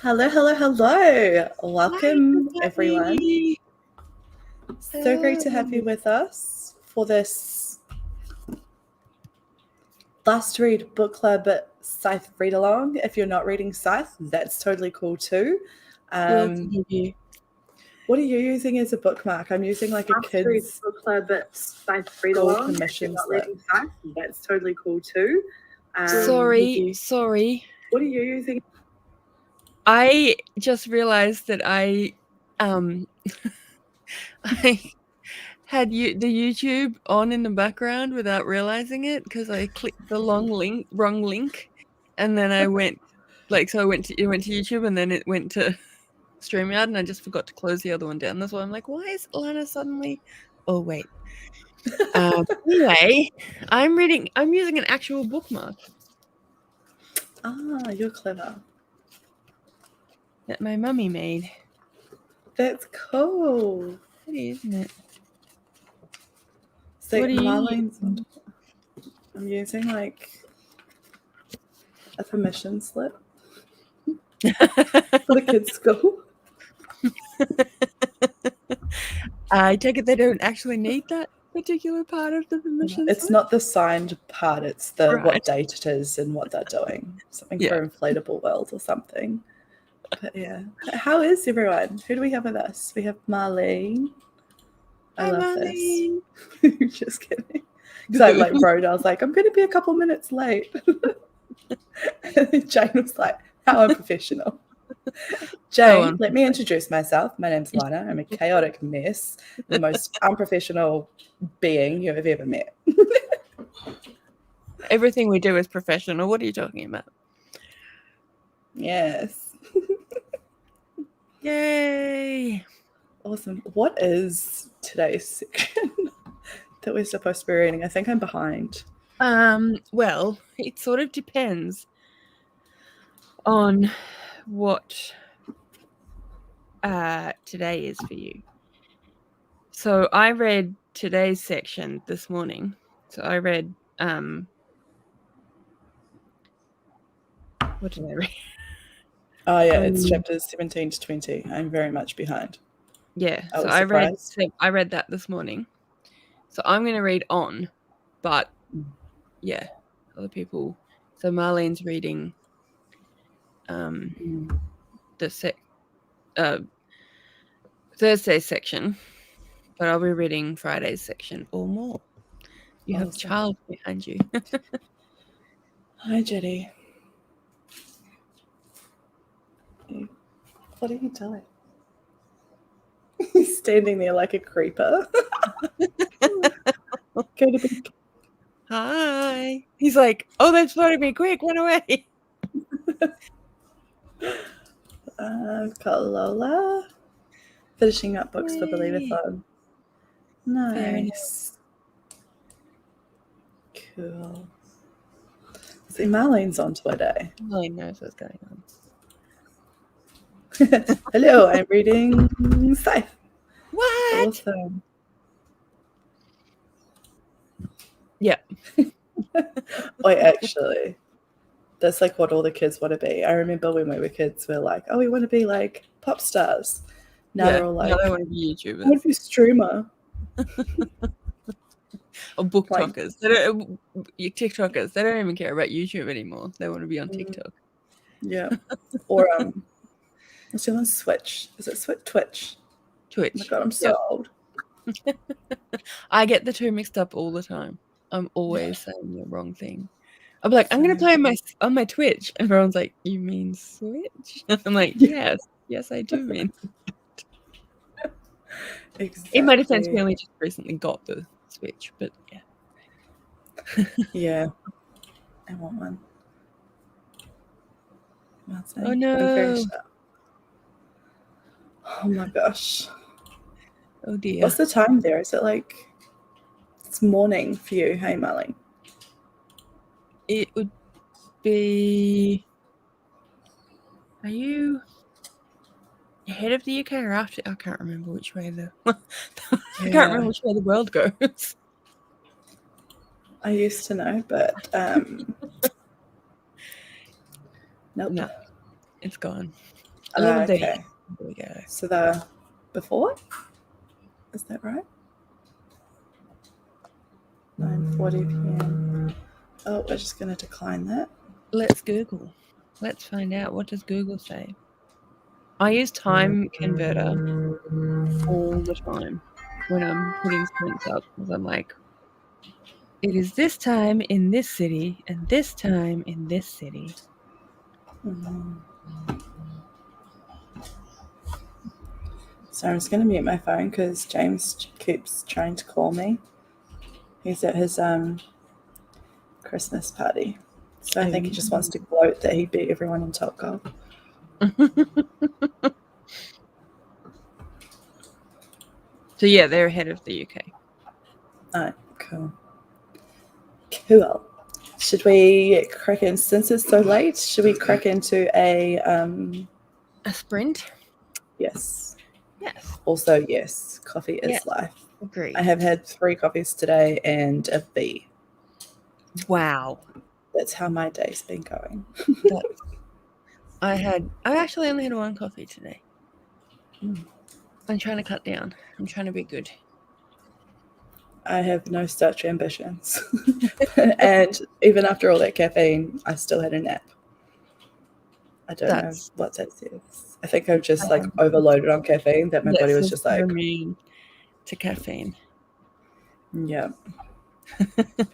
Hello, hello, hello. Hi, Welcome, everyone. everybody. So great to have you with us for this Last To Read Book Club Scythe read along. If you're not reading Scythe, that's totally cool too. Will to give you. What are you using as a bookmark? I'm using like a Last To Read kid's Book Club Scythe read school along. If you're permission not slip. reading Scythe, that's totally cool too. Sorry. What are you using? I just realized that I I had the YouTube on in the background without realizing it because I clicked the wrong link, and then I went it went to YouTube and then it went to StreamYard and I just forgot to close the other one down. That's why I'm like, why is Lana suddenly? Oh wait. Anyway, I'm using an actual bookmark Ah, you're clever. that my mummy made. That's cool. Pretty, isn't it? So What are you Marlene's. I'm using like a permission slip for the kids' school. I take it they don't actually need that particular part of the permission It's slip? not the signed part, it's the Right. what date it is and what they're doing. Something Yeah. for Inflatable World or something. But yeah. How is everyone? Who do we have with us? We have Marlene. I love Marlene. this. Just kidding. Because I like wrote, I was like, I'm going to be a couple minutes late. And Jane was like, how unprofessional. Jane, let me introduce myself. My name's Lana. I'm a chaotic mess, the most unprofessional being you have ever met. Everything we do is professional. What are you talking about? Yes. Yay. Awesome. What is today's section that we're supposed to be reading? I think I'm behind. Well, it sort of depends on what today is for you. So I read today's section this morning. So I read what did I read? Oh yeah, it's chapters 17 to 20. I'm very much behind. Yeah. I So was surprised. I read that this morning. So I'm gonna read on, but yeah, other people. So Marlene's reading the Thursday section, but I'll be reading Friday's section or more. You have a child behind you. Hi, Jetty. What are you doing? He's standing there like a creeper. Go to bed. Hi. He's like, oh, that's spotted me. Quick, run away. I've got Lola finishing up books for the readathon. Nice. Cool. See, Marlene's on Twitter. Marlene knows what's going on. Hello, I'm reading Scythe. What? Awesome. Yeah. Wait, actually, that's like what all the kids want to be. I remember when we were kids, we were like, oh, we want to be like pop stars. Now they're all like, I want to be YouTubers. I want to be a streamer. Or BookTokers. TikTokers. They don't even care about YouTube anymore. They want to be on TikTok. Yeah. Or what's the other one? Switch. Is it Switch? Twitch. Twitch. Oh my god, I'm so old. I get the two mixed up all the time. I'm always saying the wrong thing. I'm like, I'm gonna play on my Twitch. And everyone's like, you mean Switch? I'm like, yes, I do mean. Exactly. In my defense, we only just recently got the Switch, but yeah. Yeah. I want one. Oh no. Oh my gosh. Oh dear. What's the time there? Is it like it's morning for you? Hey, Marlene. It would be. Are you ahead of the UK or after? I can't remember which way the. I can't remember which way the world goes. I used to know, but nope. No, it's gone. 11:30. Okay. There we go. So the before? Is that right? 9:40 p.m. Oh, we're just going to decline that. Let's Google. Let's find out. What does Google say? I use time converter all the time when I'm putting sprints up, because I'm like, it is this time in this city and this time in this city. So I'm just going to mute my phone because James keeps trying to call me. He's at his Christmas party. So I think he just wants to gloat that he beat everyone in Top Golf. So yeah, they're ahead of the UK. Oh, cool. Cool. Should we crack in, since it's so late, should we crack into a sprint? Yes. Yes. Also, yes, coffee is life. Agreed. I have had 3 coffees today and a B. Wow. That's how my day's been going. I actually only had 1 coffee today. I'm trying to cut down. I'm trying to be good. I have no such ambitions. And even after all that caffeine, I still had a nap. I don't know what that says. I think I'm just like overloaded on caffeine, that my body was just like immune to caffeine. Yeah.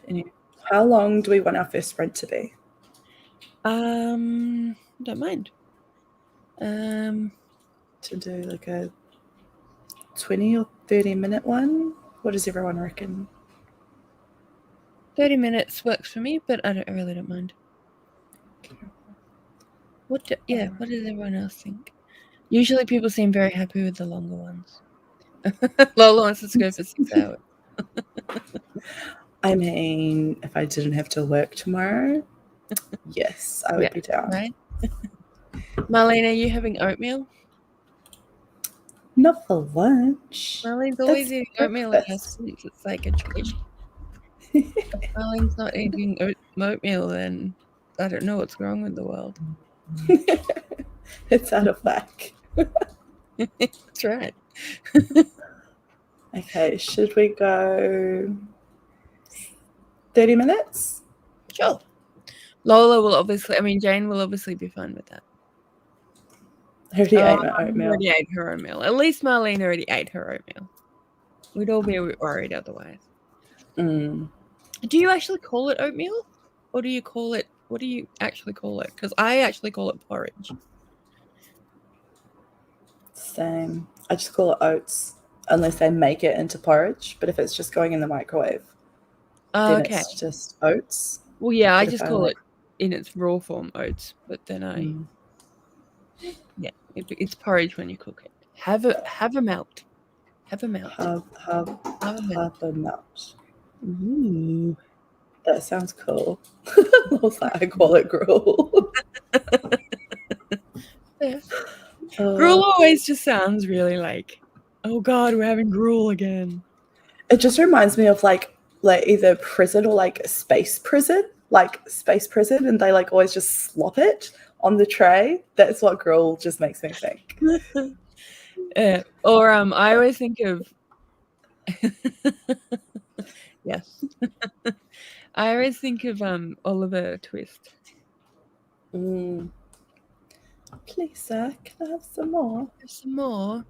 Anyway, how long do we want our first sprint to be? Don't mind. To do like a 20 or 30 minute one? What does everyone reckon? 30 minutes works for me, but I really don't mind. What does everyone else think? Usually people seem very happy with the longer ones. Lola wants us to go for 6 hours. I mean, if I didn't have to work tomorrow, yes, I would be down. Right? Marlene, are you having oatmeal? Not for lunch. Marlene's always eating oatmeal at her sprints. It's like a tradition. If Marlene's not eating oatmeal, then I don't know what's wrong with the world. It's out of whack. That's right. Okay, should we go 30 minutes? Sure. Lola will Jane will obviously be fine with that. I already ate my oatmeal. Already ate her oatmeal. At least Marlene already ate her oatmeal. We'd all be worried otherwise. Do you actually call it oatmeal? Or do you call it, what do you actually call it? Because I actually call it porridge. Same. I just call it oats, unless they make it into porridge. But if it's just going in the microwave, then it's just oats. Well, yeah, I just call it in its raw form oats. But then it's porridge when you cook it. Have a melt. Have a melt. Have a melt. Ooh. That sounds cool. I call it gruel. Yeah. Gruel always just sounds really like, oh God, we're having gruel again. It just reminds me of like either prison or like space prison, and they like always just slop it on the tray. That's what gruel just makes me think. Or I always think of yes. I always think of Oliver Twist. Please, sir, can I have some more? Some more.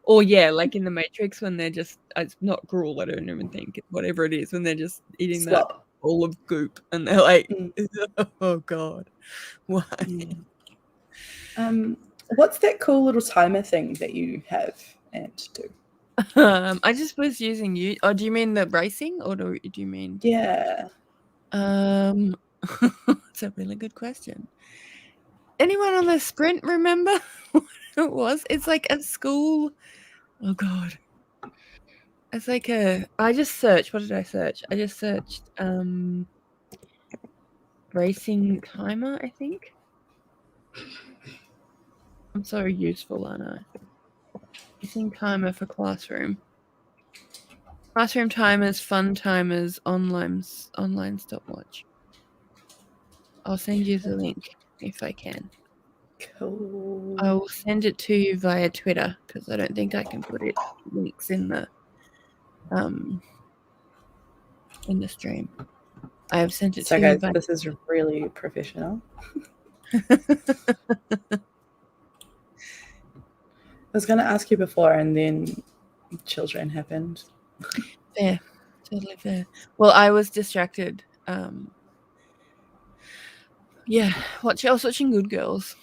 Or yeah, like in the Matrix when they're just, it's not gruel, I don't even think, whatever it is, when they're just eating that bowl of goop and they're like, oh God, why? What's that cool little timer thing that you have and do? I just was using you. Oh, do you mean the racing or do you mean? Yeah. It's a really good question. Anyone on the sprint remember what it was? It's like a school. Oh God. It's like I just searched. What did I search? I just searched racing timer, I think. I'm so useful, aren't I? Racing timer for classroom. Classroom timers, fun timers, online stopwatch. I'll send you the link if I can. Cool. I will send it to you via Twitter because I don't think I can put it links in the stream. I have sent it So to guys, you via this is really professional. I was going to ask you before, and then children happened. Fair. Totally fair. Well, I was distracted. Yeah, I was watching Good Girls.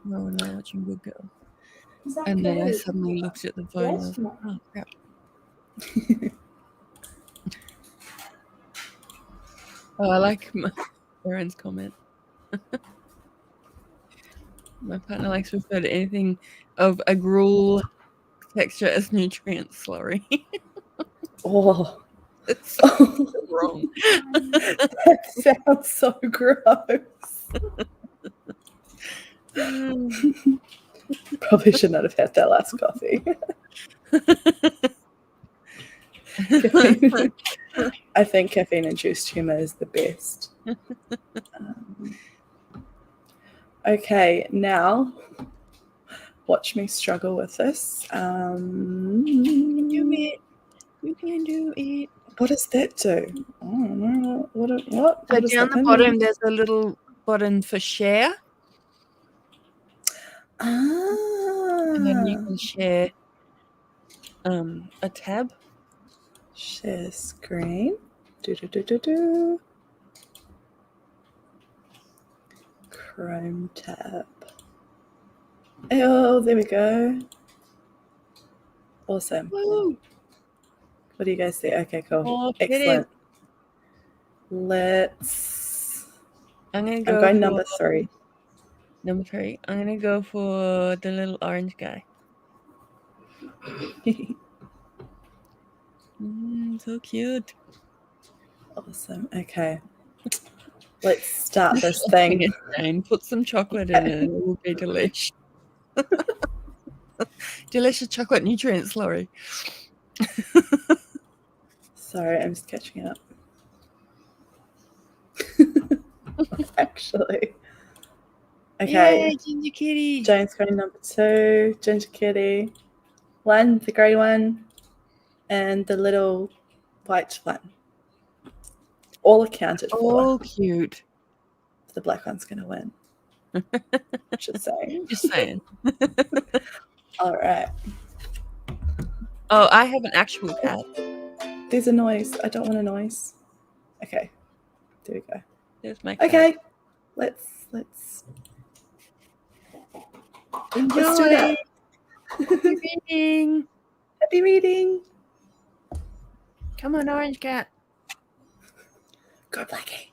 Ro and I were watching Good Girls. And then I suddenly looked at the phone and I was like, oh, crap. Oh, I like Aaron's comment. My partner likes to refer to anything of a gruel texture as nutrient slurry. Oh. It's so wrong. That sounds so gross. Probably should not have had that last coffee. I think caffeine-induced humour is the best. Okay, now watch me struggle with this. You can do it. What does that do? I don't know. What? So down the bottom, there's a little button for share. And then you can share a tab. Share screen. Chrome tab. Oh, there we go. Awesome. Woo. What do you guys see? Okay, cool. Oh, excellent. I'm going number 3. Number 3. I'm gonna go for the little orange guy. So cute. Awesome. Okay. Let's start this thing. Put some chocolate in it and it will be delish. Delicious chocolate nutrient slurry. Sorry, I'm just catching up. Actually. Okay. Yay, Ginger Kitty. Jane's going number 2. Ginger Kitty. 1, the grey one. And the little white one. All accounted for. All cute. The black one's going to win. Just saying. Just saying. All right. Oh, I have an actual cat. There's a noise. I don't want a noise. Okay. There we go. There's my cat. Okay. Let's enjoy. Let's do that. Happy reading. Happy reading. Come on, orange cat. Go, Blackie.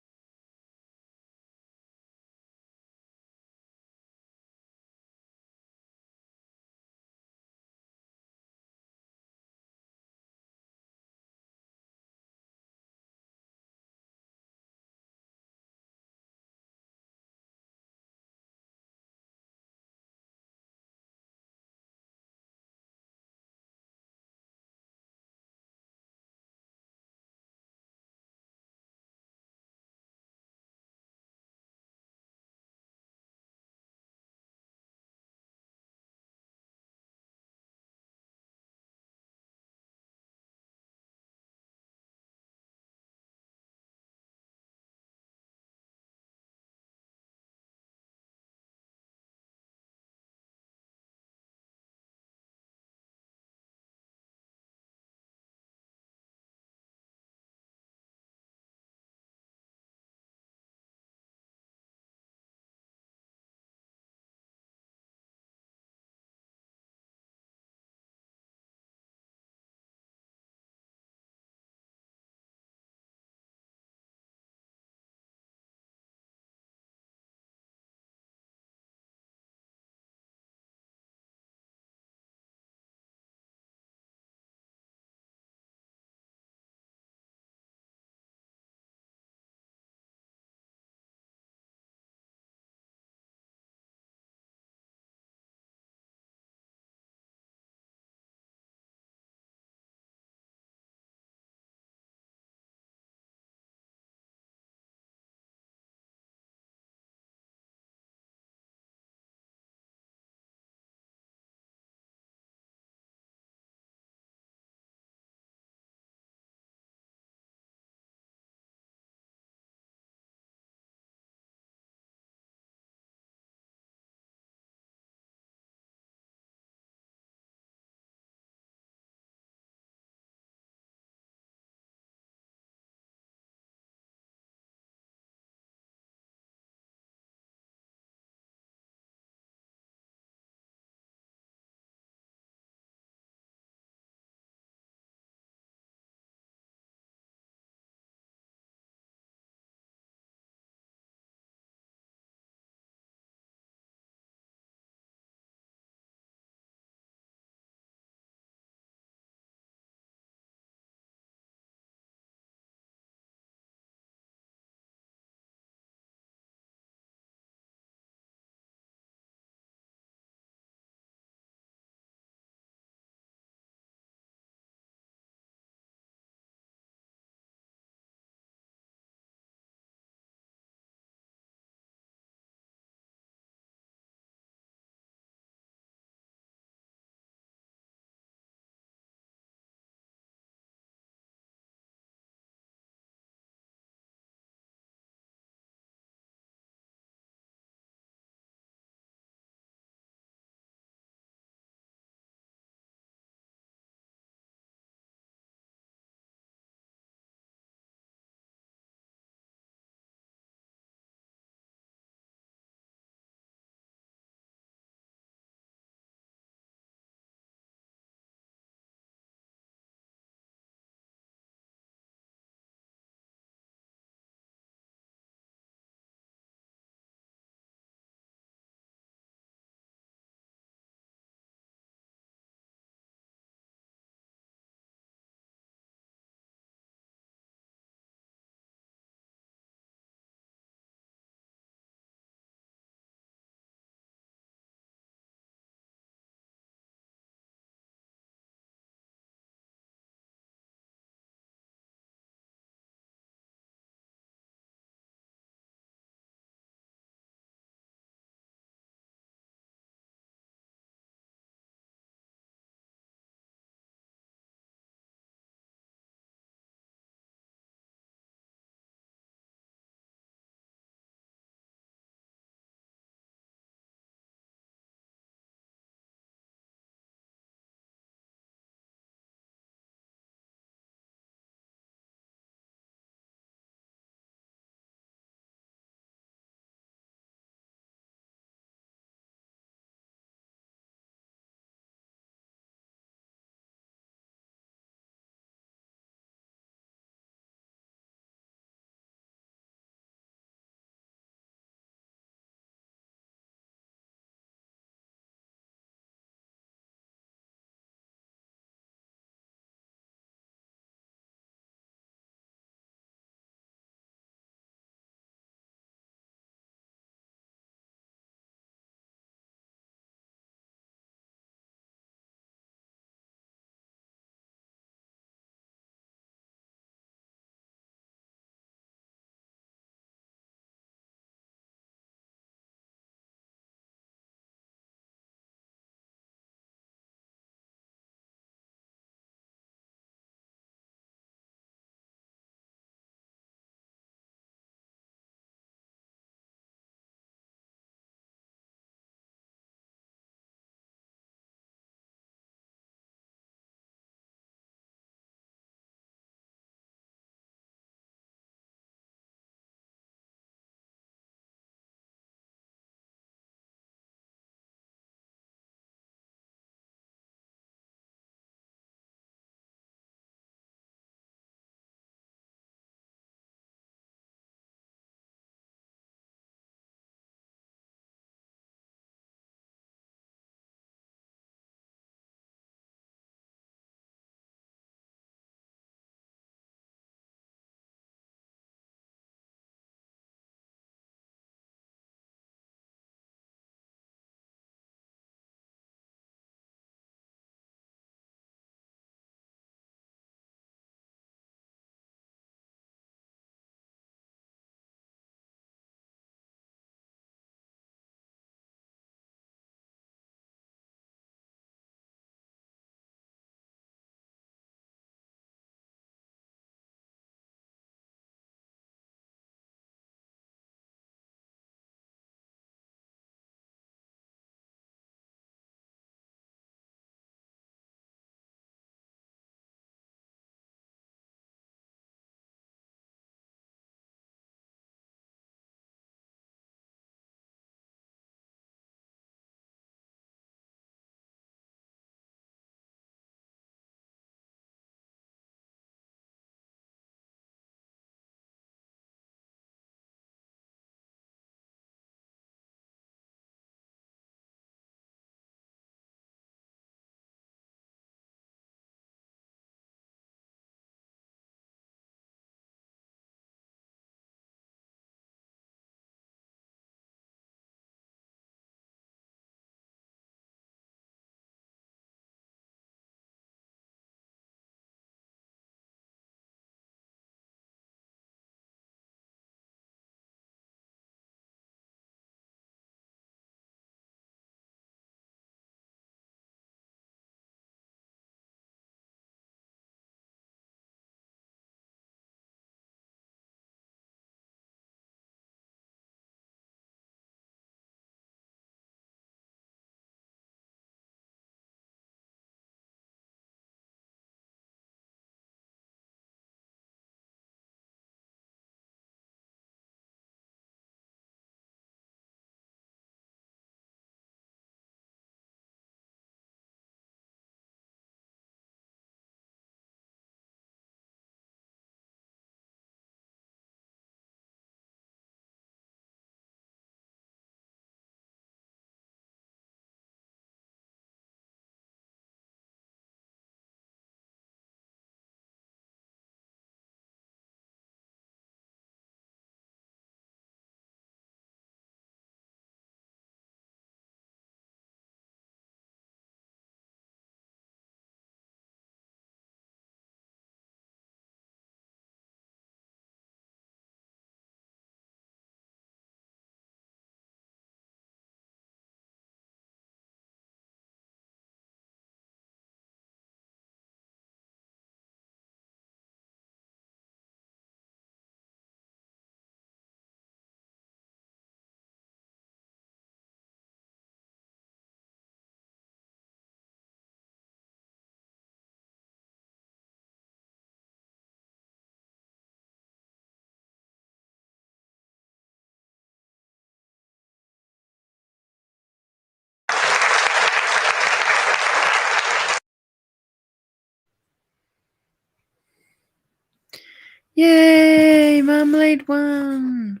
Yay, Marmalade won.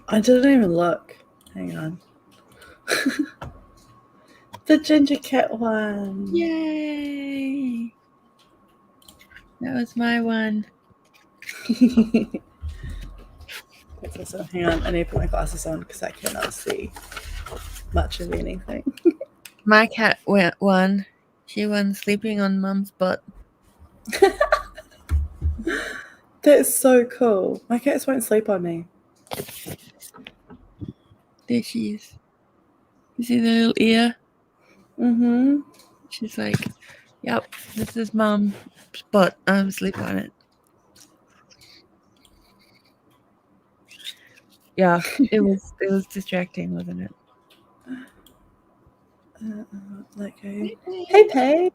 I didn't even look. Hang on. The ginger cat one. Yay. That was my one. Hang on, I need to put my glasses on because I cannot see much of anything. My cat won. She won sleeping on Mum's butt. That's so cool. My cats won't sleep on me. There she is. You see the little ear? Mm-hmm. She's like, yep, this is Mum's butt. I'm asleep on it. Yeah, it was distracting, wasn't it? Okay. Hey, Paige.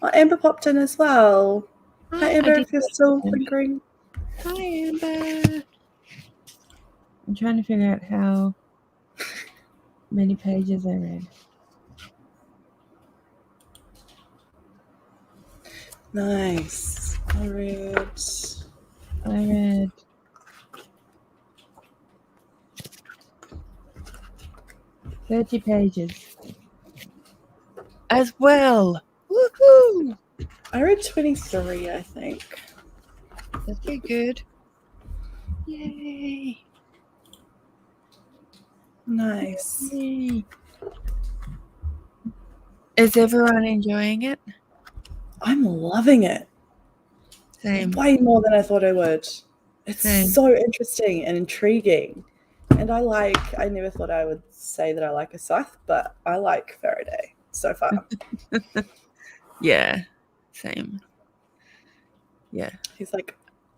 Oh, Amber popped in as well. Hi, Amber, if you're still lingering. Hi, Amber. I'm trying to figure out how many pages I read. Nice. I read 30 pages. As well. Woohoo! I read 23, I think. That's pretty good. Yay. Nice. Yay. Is everyone enjoying it? I'm loving it. Same. Way more than I thought I would. It's so interesting and intriguing. And I never thought I would say that I like a Scythe, but I like Faraday so far. Yeah, same. Yeah. He's like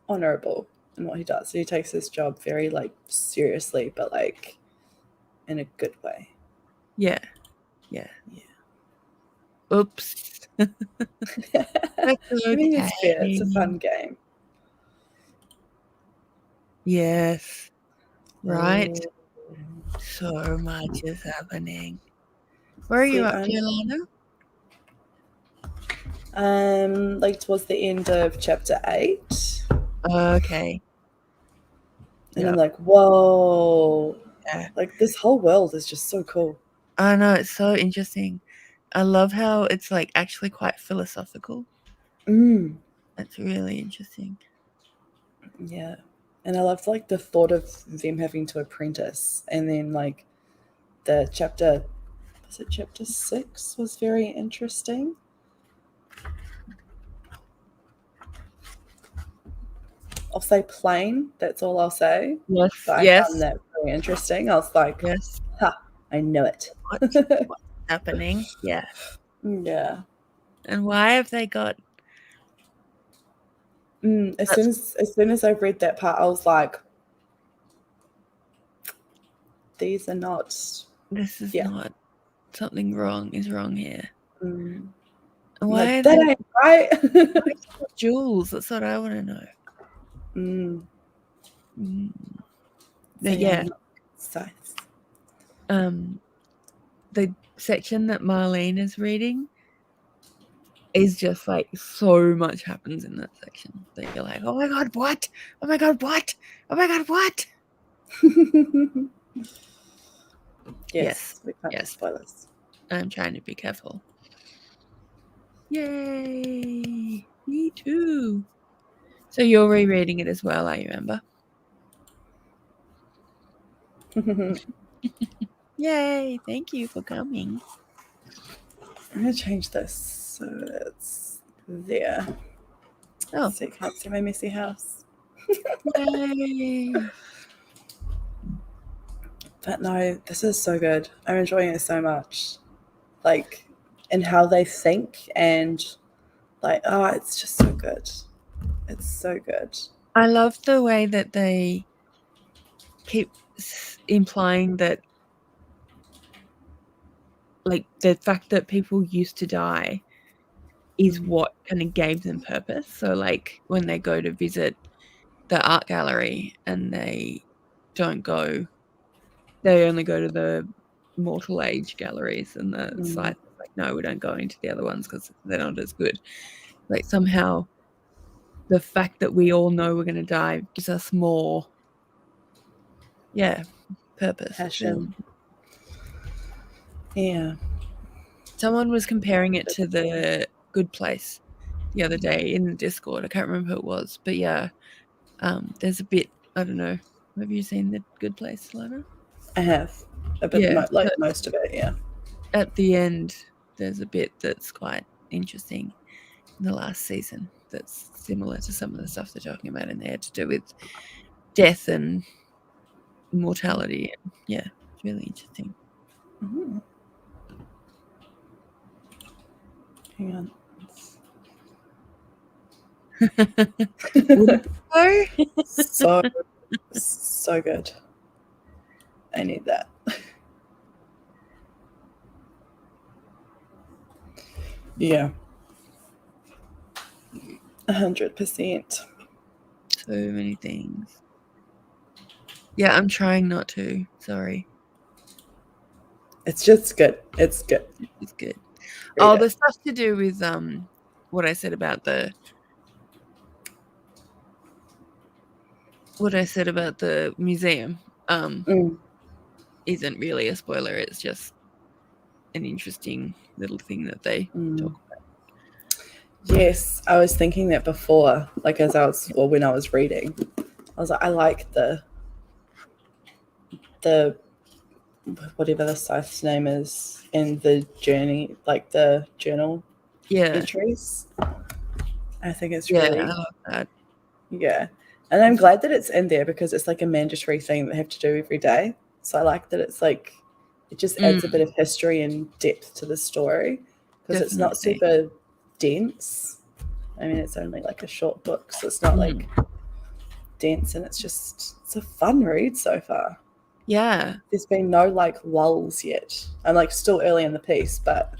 honorable in what he does. He takes his job very like seriously, but like in a good way. Yeah. Oops. I mean, it's fair. It's a fun game. Yes. Right. So much is happening. Where are you up to, Lana? Like towards the end of chapter 8. Okay. And I'm like, whoa. Yeah. Like this whole world is just so cool. I know, it's so interesting. I love how it's like actually quite philosophical. That's really interesting. Yeah. And I loved like the thought of them having to apprentice, and then like the chapter 6 was very interesting. I'll say plain, that's all I'll say. Yes. But I found that very interesting. I was like, yes. Ha, I know it. What's happening? Yeah. Yeah. And why have they got as soon as I read that part, I was like, these are not. This is not. Something wrong is wrong here. Why like, that ain't right. Jewels, that's what I want to know. But yeah. Scythe. The section that Marlene is reading is just like so much happens in that section that you're like, oh my god, what? Oh my god, what? Oh my god, what? Yes. We can't have spoilers. I'm trying to be careful. Yay! Me too. So you're rereading it as well, are you, Amber? Yay! Thank you for coming. I'm going to change this so it's there. Oh. So you can't see my messy house. Yay! But no, this is so good. I'm enjoying it so much. Like, and how they think, and like, oh, it's just so good. It's so good. I love the way that they keep implying that, like, the fact that people used to die is what kind of gave them purpose. So, like, when they go to visit the art gallery and they don't go, they only go to the mortal age galleries, and the Scythe is like, no, we don't go into the other ones because they're not as good. Like, somehow the fact that we all know we're going to die gives us more, purpose. Passion. Yeah. Someone was comparing it to The Good Place the other day in the Discord. I can't remember who it was, but there's a bit, I don't know. Have you seen The Good Place, Lana? I have. A bit, like most of it, yeah. At the end, there's a bit that's quite interesting in the last season that's similar to some of the stuff they're talking about in there to do with death and mortality. Yeah, it's really interesting. Mm-hmm. Hang on. So good. I need that. Yeah. 100%. So many things. Yeah, I'm trying not to. Sorry. It's just good. It's good. It's good. Read the stuff to do with what I said about the museum isn't really a spoiler. It's just an interesting little thing that they talk about. Yes, I was thinking that before, like when I was reading, I was like, I like the whatever the Scythe's name is in the journey, like the journal entries. I think it's really, I love that. Yeah, and I'm glad that it's in there because it's like a mandatory thing that they have to do every day. So I like that it's like it just adds a bit of history and depth to the story because it's not super dense. I mean, it's only like a short book, so it's not like dense, and it's a fun read so far. Yeah. There's been no like lulls yet. I'm like still early in the piece, but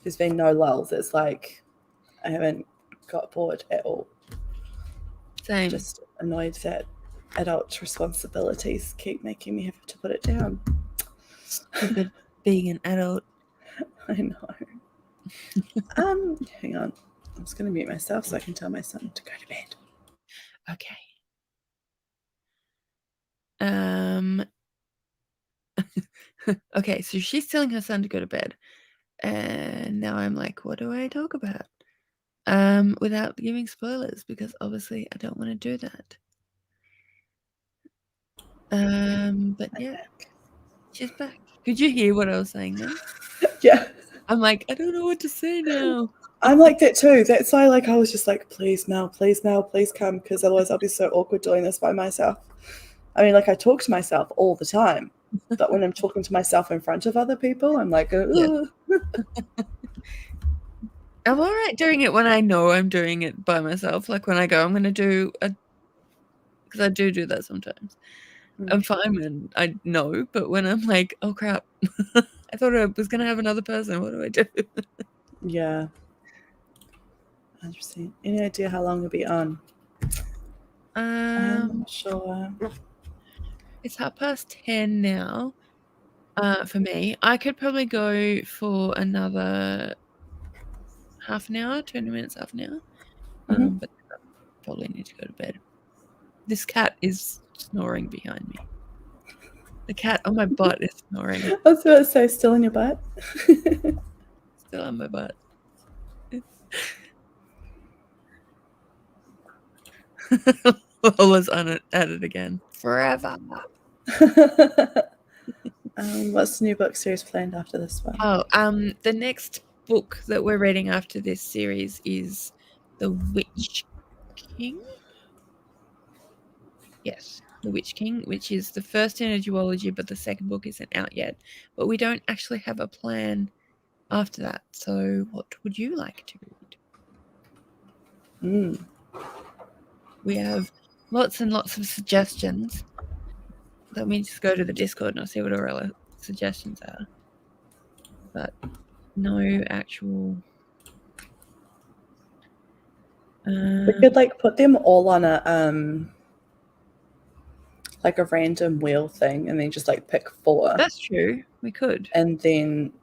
there's been no lulls. It's like I haven't got bored at all. Same. Just annoyed that adult responsibilities keep making me have to put it down. Stupid being an adult. I know. Hang on. I'm just going to mute myself so I can tell my son to go to bed. Okay. Okay, so she's telling her son to go to bed. And now I'm like, what do I talk about? Without giving spoilers, because obviously I don't want to do that. But yeah, she's back. Could you hear what I was saying then? Yeah. I'm like, I don't know what to say now. I'm like that too. That's why I was just like, please Mel, please come, because otherwise I'll be so awkward doing this by myself. I mean, like I talk to myself all the time, but when I'm talking to myself in front of other people, I'm like, I'm all right doing it when I know I'm doing it by myself. Like when I go, I'm going to do because I do that sometimes. I'm fine when I know, but when I'm like, oh crap, I thought I was going to have another person. What do I do? Yeah. 100%. Any idea how long we'll be on? I'm not sure. It's 10:30 now. For me, I could probably go for another half an hour, 20 minutes, half an hour. But I probably need to go to bed. This cat is snoring behind me. The cat on my butt is snoring. I was about to say, still in your butt? Still on my butt. Lola's at it again. Forever. What's the new book series planned after this one? The next book that we're reading after this series is The Witch King. Yes, The Witch King, which is the first in a duology, but the second book isn't out yet. But we don't actually have a plan after that. So what would you like to read? We have lots and lots of suggestions. Let me just go to the Discord and I'll see what our other suggestions are. But no actual... we could put them all on a a random wheel thing and then just pick 4. That's true. We could. And then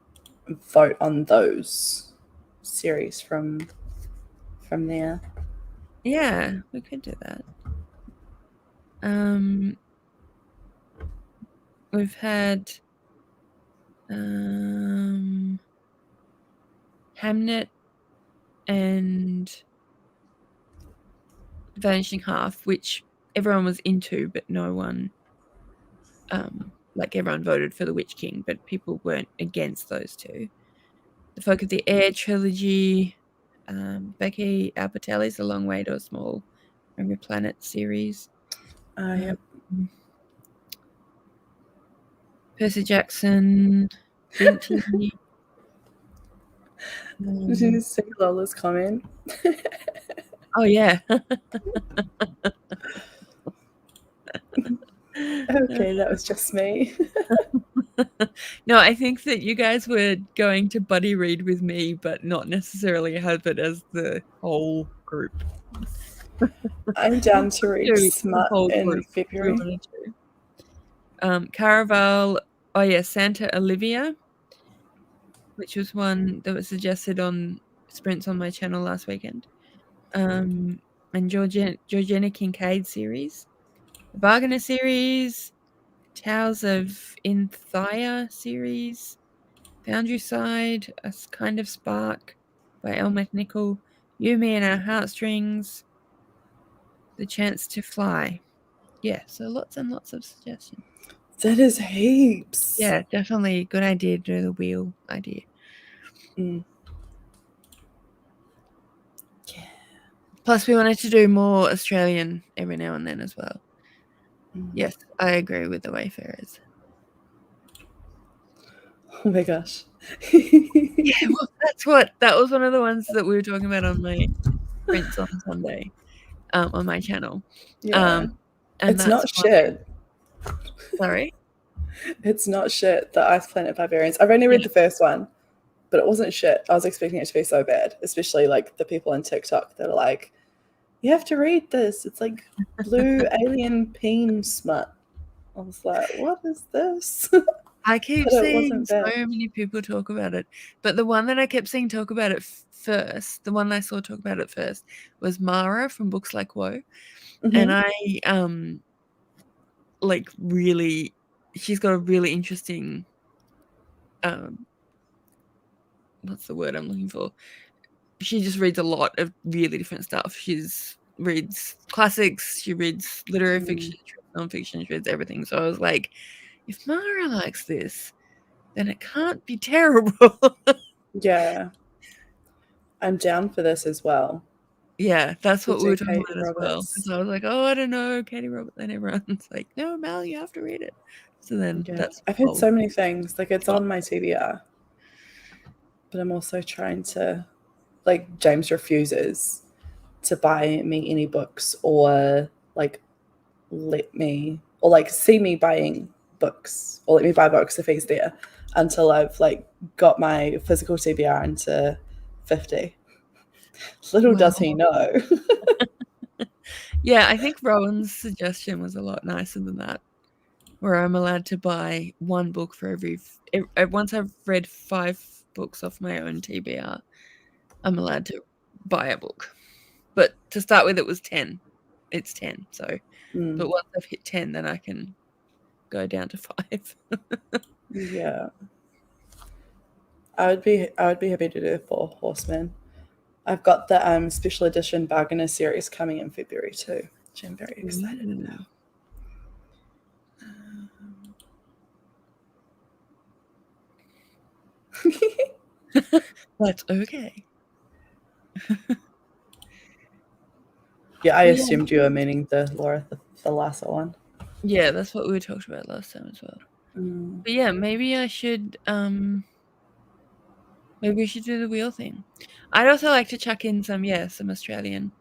vote on those series from there. Yeah, we could do that. We've had Hamnet and Vanishing Half, which everyone was into, but no one, like everyone voted for the Witch King, but people weren't against those two. The Folk of the Air trilogy, Becky Albertelli's A Long Way to a Small Hungry Planet series. Yep. Percy Jackson, Binti. Did you see Lola's comment? Oh, yeah. Okay, that was just me. No, I think that you guys were going to buddy read with me, but not necessarily have it as the whole group. I'm down to read Smut in February. Caraval, oh yeah, Santa Olivia, which was one that was suggested on Sprints on my channel last weekend. And Georgina Kincaid series, the Bargainer series, Tales of Inthia series, Foundry Side, A Kind of Spark by Elle McNichol, You, Me and Our Heartstrings, The Chance to Fly. Yeah, so lots and lots of suggestions. That is heaps. Yeah, definitely a good idea to do the wheel idea. Yeah. Plus, we wanted to do more Australian every now and then as well. Yes, I agree with the Wayfarers. Oh my gosh. Yeah, well, that was one of the ones that we were talking about on my Prints on Sunday, on my channel. Yeah. And it's not shit. Sorry? It's not shit, The Ice Planet Barbarians. I've only read the first one, but it wasn't shit. I was expecting it to be so bad, especially like the people on TikTok that are like, you have to read this. It's like blue alien peen smut. I was like, what is this? I keep seeing so many people talk about it, but the one that I kept seeing talk about it first, the one I saw talk about it first, was Mara from Books Like Woe. And I like really, she's got a really interesting what's the word I'm looking for? She just reads a lot of really different stuff. Reads classics, she reads literary fiction, she reads non-fiction, she reads everything. So I was like, if Mara likes this, then it can't be terrible. Yeah. I'm down for this as well. Yeah, that's what we were talking about as well. So I was like, oh, I don't know, Katie Roberts. And everyone's like, no, Mal, you have to read it. So then I've heard so many things. Like, it's on my TBR. But I'm also trying to, like, James refuses to buy me any books or, like, let me, or, like, see me buying books or let me buy books if he's there until I've, like, got my physical TBR into 50. Little does he know. Yeah, I think Rowan's suggestion was a lot nicer than that, where I'm allowed to buy one book for every once I've read 5 books off my own TBR, I'm allowed to buy a book. But to start with, it was 10. It's 10. So, but once I've hit 10, then I can go down to 5. Yeah, I would be happy to do 4 Horsemen. I've got the special edition Bargainer series coming in February too, which I'm very excited about. That's okay. Yeah, I assumed you were meaning the Laura the Lasso one. Yeah, that's what we talked about last time as well. But yeah, maybe I should maybe we should do the wheel thing. I'd also like to chuck in some Australian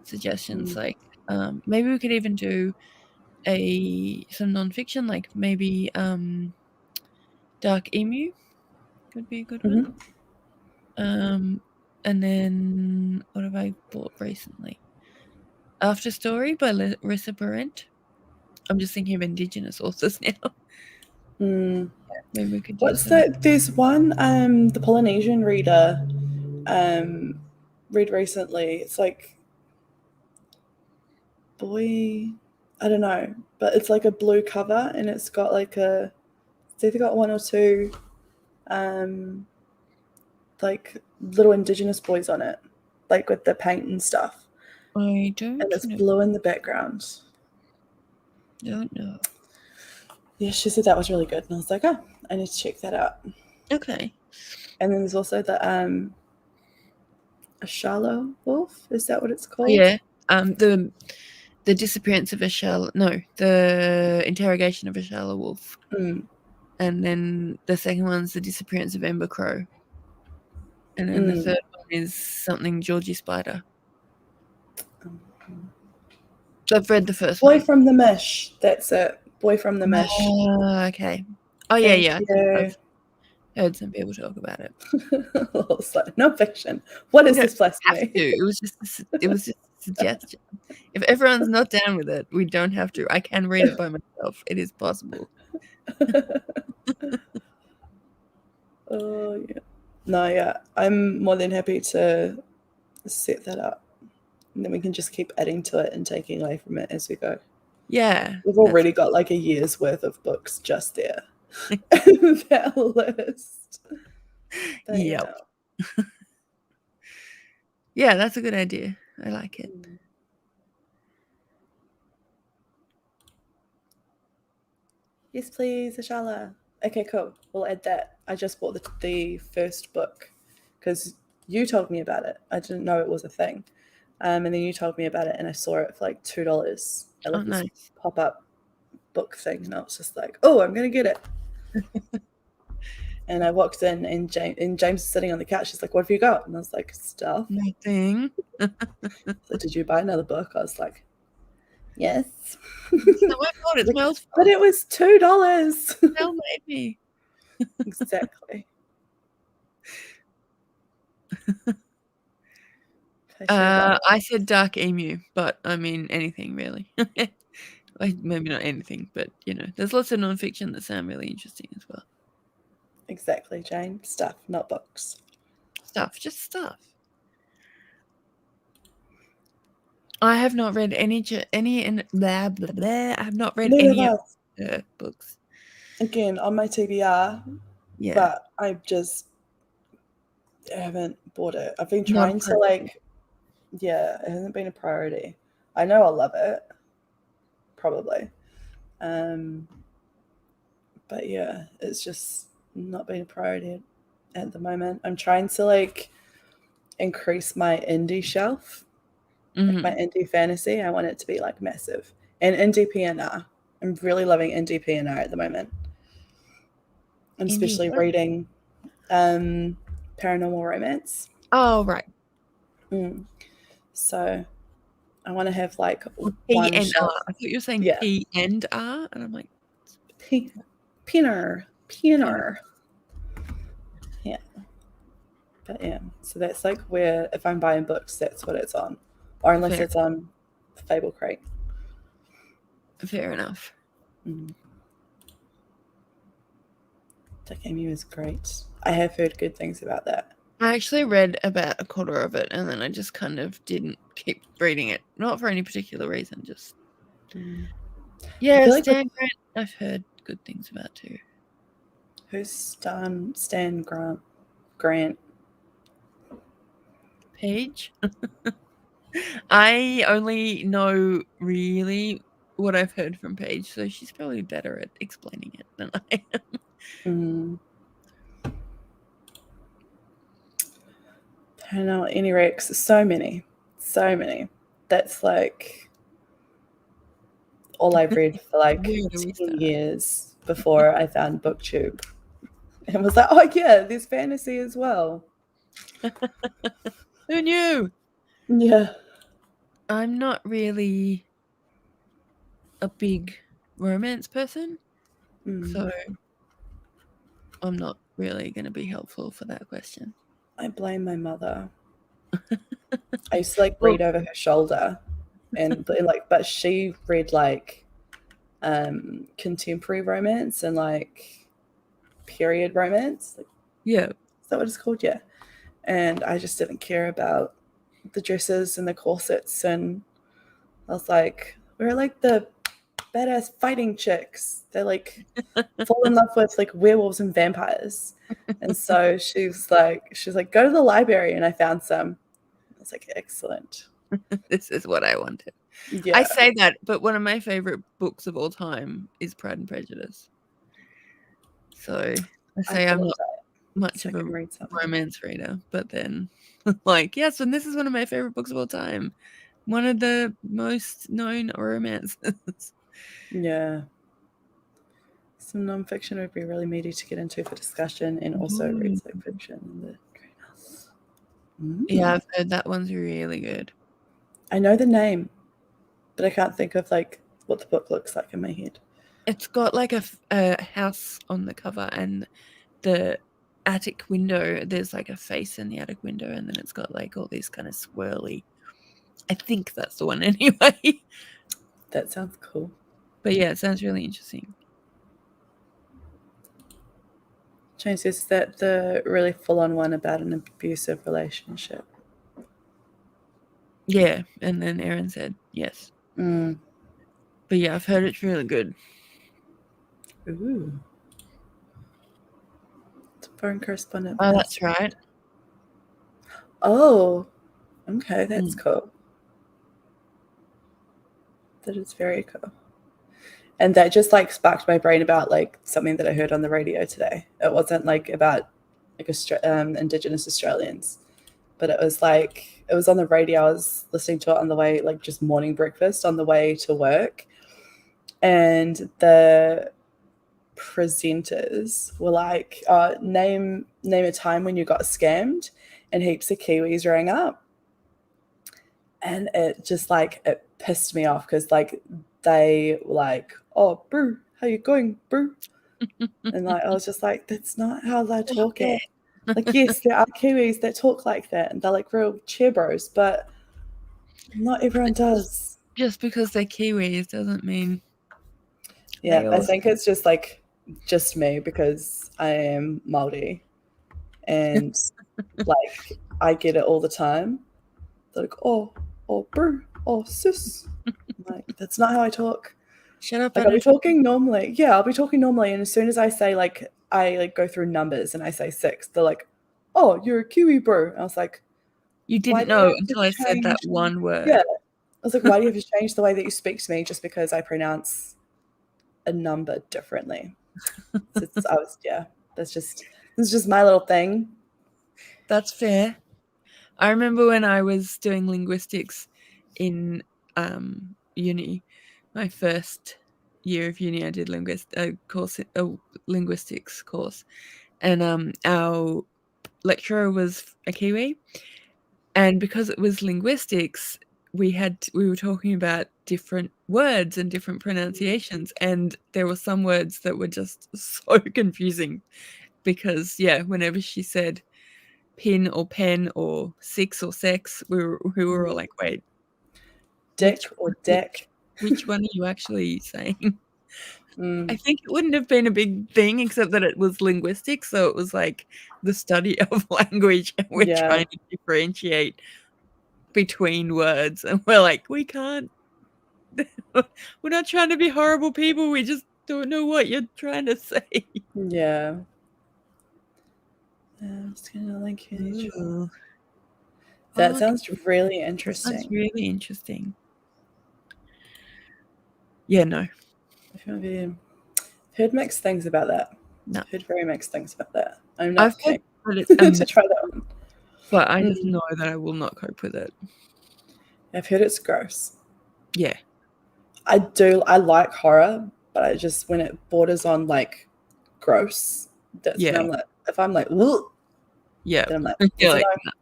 suggestions. Like maybe we could even do some non-fiction, like maybe Dark Emu could be a good one. And then what have I bought recently? After Story by Larissa Barrent. I'm just thinking of Indigenous authors now. Yeah, maybe we could do What's that? There's one the Polynesian reader read recently. It's like boy, I don't know, but it's like a blue cover and it's got like it's either got one or two like little Indigenous boys on it, like with the paint and stuff. I don't And it's know. blue in the background. Don't know. Yeah, she said that was really good. And I was like, oh, I need to check that out. Okay. And then there's also the a Charlotte wolf. Is that what it's called? Yeah. The disappearance of a Charlotte. No, the interrogation of a Charlotte wolf. Mm. And then the second one's the disappearance of Ember Crow. And then the third one is something Georgie Spider. So I've read the first Boy one. from the Mish. That's it. Boy from the Mish. Okay. Oh, yeah. I've heard some people talk about it. No fiction. What is this blasphemy? It was just a suggestion. If everyone's not down with it, we don't have to. I can read it by myself. It is possible. Oh, yeah. No, yeah. I'm more than happy to set that up. And then we can just keep adding to it and taking away from it as we go. Yeah. We've already got like a year's worth of books just there. That list. But yep. Yeah, that's a good idea. I like it. Yes, please, Ashala. Okay, cool. We'll add that. I just bought the first book because you told me about it. I didn't know it was a thing. And then you told me about it and I saw it for like $2 at like this pop-up book thing. And I was just like, oh, I'm going to get it. And I walked in and James was sitting on the couch. He's like, what have you got? And I was like, stuff. Nothing. So did you buy another book? I was like, yes. It's not my fault. It's Mel's fault. But it was $2. Mel made me. Exactly. I said dark emu, but I mean anything really. Maybe not anything, but you know, there's lots of nonfiction that sound really interesting as well. Exactly, Jane. Stuff, not books. Just stuff. I have not read any and blah blah blah. I have not read any of her books. Again, on my TBR. Yeah. But I just haven't bought it. I've been trying to it hasn't been a priority. I know I'll love it. Probably. But yeah, it's just not been a priority at the moment. I'm trying to like increase my indie shelf. Like my indie fantasy. I want it to be like massive. And indie PNR. I'm really loving indie PNR at the moment. I'm especially reading paranormal romance. Oh, right. So I want to have like P and R. I thought you were saying P and R, and I'm like Pinner. Yeah. But yeah, so that's like where if I'm buying books, that's what it's on, or unless it's on Fable Crate. Fair enough. Dark Emu is great. I have heard good things about that. I actually read about a quarter of it and then I just kind of didn't keep reading it. Not for any particular reason, just yeah, Stan Grant I've heard good things about too. Who's Stan Grant? Page? I only know really what I've heard from Paige, so she's probably better at explaining it than I am. I don't know, any Rex, so many. That's like all I've read for like 10 years before I found BookTube and was like, oh yeah, there's fantasy as well. Who knew? Yeah. I'm not really a big romance person, so I'm not really going to be helpful for that question. I blame my mother. I used to like read over her shoulder, but she read like contemporary romance and like period romance. Yeah, is that what it's called? Yeah. And I just didn't care about the dresses and the corsets and I was like, we're like the badass fighting chicks. They like fall in love with like werewolves and vampires. And so she's like, go to the library, and I found some. I was like, excellent. This is what I wanted. Yeah. I say that, but one of my favorite books of all time is Pride and Prejudice. So I say I'm not much of a romance reader, but then like, yes, and this is one of my favorite books of all time. One of the most known romances. Yeah. Some nonfiction would be really meaty to get into for discussion, and also read some fiction in the greenhouse. Yeah, I've heard that one's really good. I know the name, but I can't think of like what the book looks like in my head. It's got like a house on the cover, and the attic window, there's like a face in the attic window, and then it's got like all these kind of swirly. I think that's the one anyway. That sounds cool. But yeah, it sounds really interesting. James, is that the really full-on one about an abusive relationship? Yeah, and then Erin said yes. But yeah, I've heard it's really good. Ooh. It's a foreign correspondent. Oh, that's right. Oh, okay, that's cool. That is very cool. And that just like sparked my brain about like something that I heard on the radio today. It wasn't like about like Indigenous Australians, but it was on the radio. I was listening to it on the way, like just morning breakfast on the way to work. And the presenters were like, name a time when you got scammed, and heaps of Kiwis rang up. And it just like, it pissed me off because like they were like, oh, bro, how you going, bro? And like I was just like, that's not how they're talking. Like, yes, there are Kiwis that talk like that, and they're like real cheer bros, but not everyone does. Just because they're Kiwis doesn't mean. Yeah, I think it's just like just me because I am Māori, and like I get it all the time. They're like, oh, bro, oh, sis. I'm like, that's not how I talk. Shut up. Like, I'll be talking normally. Yeah, I'll be talking normally, and as soon as I say like I like go through numbers and I say 6, they're like, oh, you're a Kiwi, bro. And I was like, you didn't know until I said that one word. Yeah, I was like, why do you have to change the way that you speak to me just because I pronounce a number differently? That's just my little thing. That's fair. I remember when I was doing linguistics in uni, my first year of uni, I did a linguistics course, and our lecturer was a Kiwi, and because it was linguistics, we were talking about different words and different pronunciations, and there were some words that were just so confusing because whenever she said pin or pen or 6 or sex, we were all like, wait, dick or deck? Which one are you actually saying? I think it wouldn't have been a big thing except that it was linguistics, so it was like the study of language, and we're trying to differentiate between words, and we're like, we can't. We're not trying to be horrible people. We just don't know what you're trying to say. Yeah. I'm just gonna link you. That sounds really interesting. That's really interesting. Yeah, no. I've heard mixed things about that. No. I've heard very mixed things about that. I'm not keen to try that one. But I just know that I will not cope with it. I've heard it's gross. Yeah. I like horror, but I just, when it borders on like gross, that's when I'm like, if I'm like, ugh, then I'm like,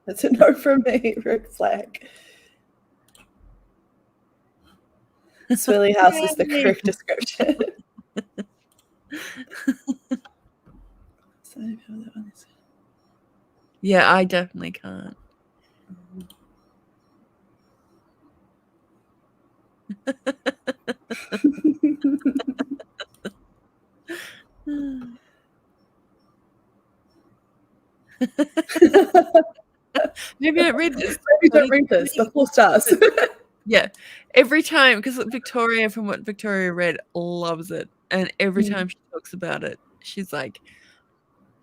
that's a no from me, red flag. Swilly House is the correct description. Yeah, I definitely can't. Maybe don't read this. Maybe don't read this. The 4 stars. Yeah. Every time, because Victoria, from what Victoria read, loves it, and every time she talks about it, she's like,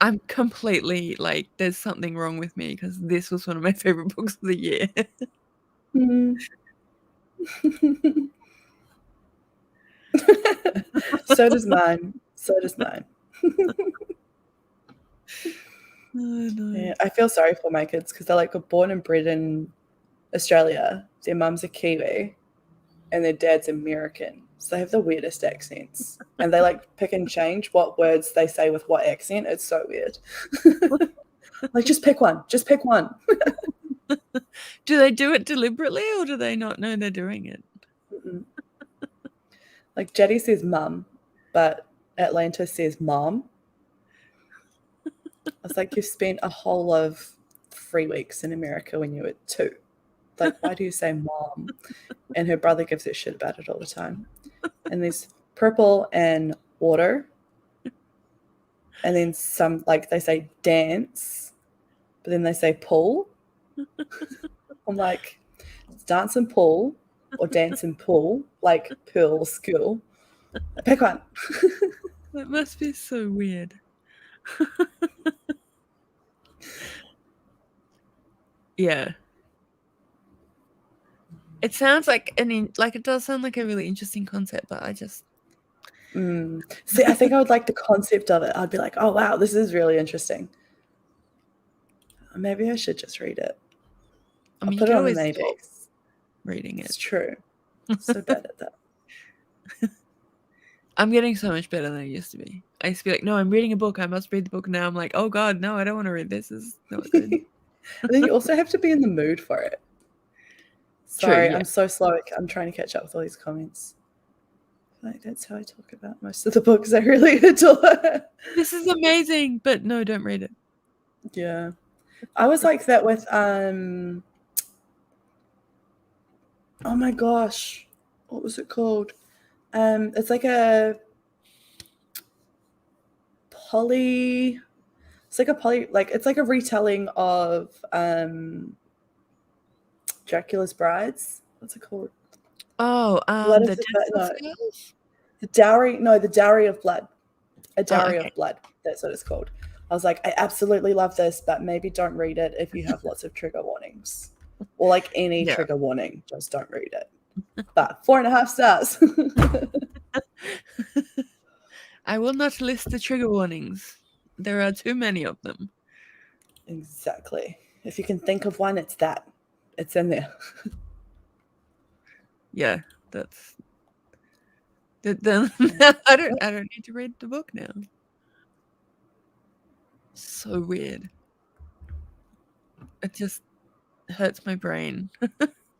"I'm completely like, there's something wrong with me because this was one of my favorite books of the year." So does mine. So does mine. Oh, no. Yeah, I feel sorry for my kids because they're like born and bred in Australia. Their mum's a Kiwi and their dad's American. So they have the weirdest accents. And they like pick and change what words they say with what accent. It's so weird. Like, just pick one. Just pick one. Do they do it deliberately, or do they not know they're doing it? Like, Jetty says mum, but Atlanta says mom. It's like you've spent a whole of 3 weeks in America when you were 2. Like, why do you say mom? And her brother gives a shit about it all the time. And there's purple and water. And then some, like, they say dance, but then they say pool. I'm like, it's dance and pool or dance and pool, like pool school. Pick one. That must be so weird. Yeah. It sounds like it does sound like a really interesting concept, but I just See, I think I would like the concept of it. I'd be like, oh wow, this is really interesting. Maybe I should just read it. I mean, I'll you put could it on the always stop maybes. reading It's it. true. I'm so bad at that. I'm getting so much better than I used to be. I used to be like, no, I'm reading a book. I must read the book. Now I'm like, oh God, no, I don't want to read this. This is not good. And then you also have to be in the mood for it. Sorry, True, yeah. I'm so slow. I'm trying to catch up with all these comments. Like, that's how I talk about most of the books I really adore. This is amazing, but no, don't read it. Yeah. I was like that with oh my gosh, what was it called? It's like a poly it's like a poly like it's like a retelling of Dracula's Brides. What's it called? Oh, Blood the of the no, Scales? the Dowry of Blood. A Dowry Okay. of Blood. That's what it's called. I was like, I absolutely love this, but maybe don't read it if you have lots of trigger warnings. Or like any trigger warning, just don't read it. But 4.5 stars. I will not list the trigger warnings. There are too many of them. Exactly. If you can think of one, it's that. It's in there. Yeah, that's. Then I don't need to read the book now. So weird. It just hurts my brain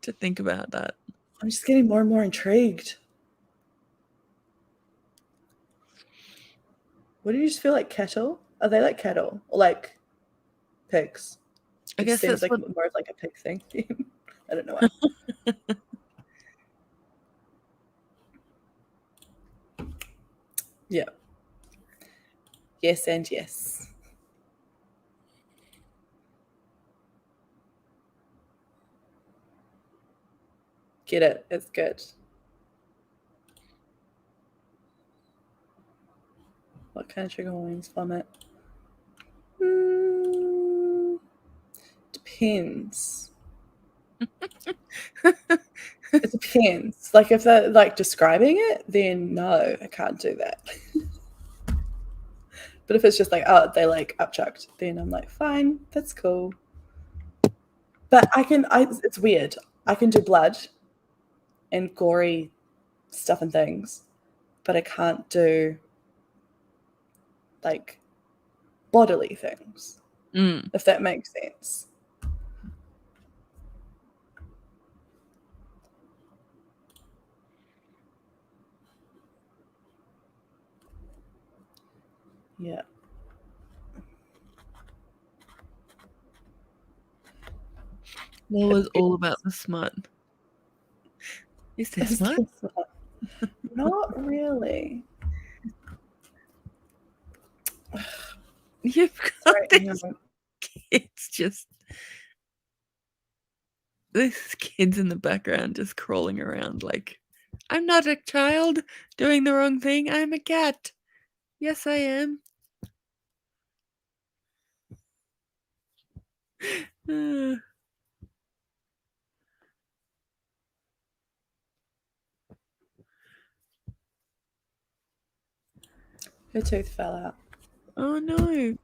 to think about that. I'm just getting more and more intrigued. What do you just feel like cattle? Are they like cattle or like pigs? I It guess seems that's like what. more of like a pig thing. I don't know why. Yeah. Yes and yes. Get it. It's good. What kind of trigger warnings from it? Depends. It depends. Like if they're like describing it, then no, I can't do that. But if it's just like, oh, they like upchucked, then I'm like, fine, that's cool. But it's weird. I can do blood and gory stuff and things, but I can't do like bodily things, if that makes sense. Yeah. Lola's all about the smut. Is there smut? Not really. You've got Sorry, this. It's just. This kid's in the background just crawling around like, I'm not a child doing the wrong thing. I'm a cat. Yes, I am. Her tooth fell out. Oh no.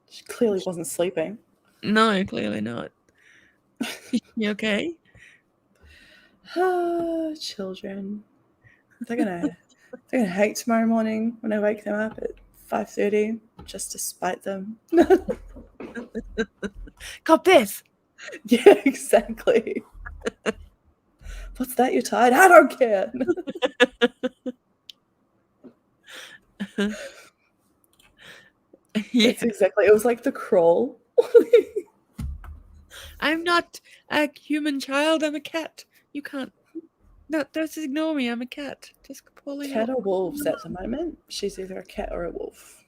She clearly wasn't sleeping. No, clearly not. You okay? Children. They're gonna hate tomorrow morning when I wake them up at 5:30 just to spite them. Got this. Yeah, exactly. What's that? You're tired? I don't care. Yeah. It's exactly. It was like the crawl. I'm not a human child. I'm a cat. You can't. No, just ignore me. I'm a cat. Just pulling Cat up. or wolves at the moment. She's either a cat or a wolf.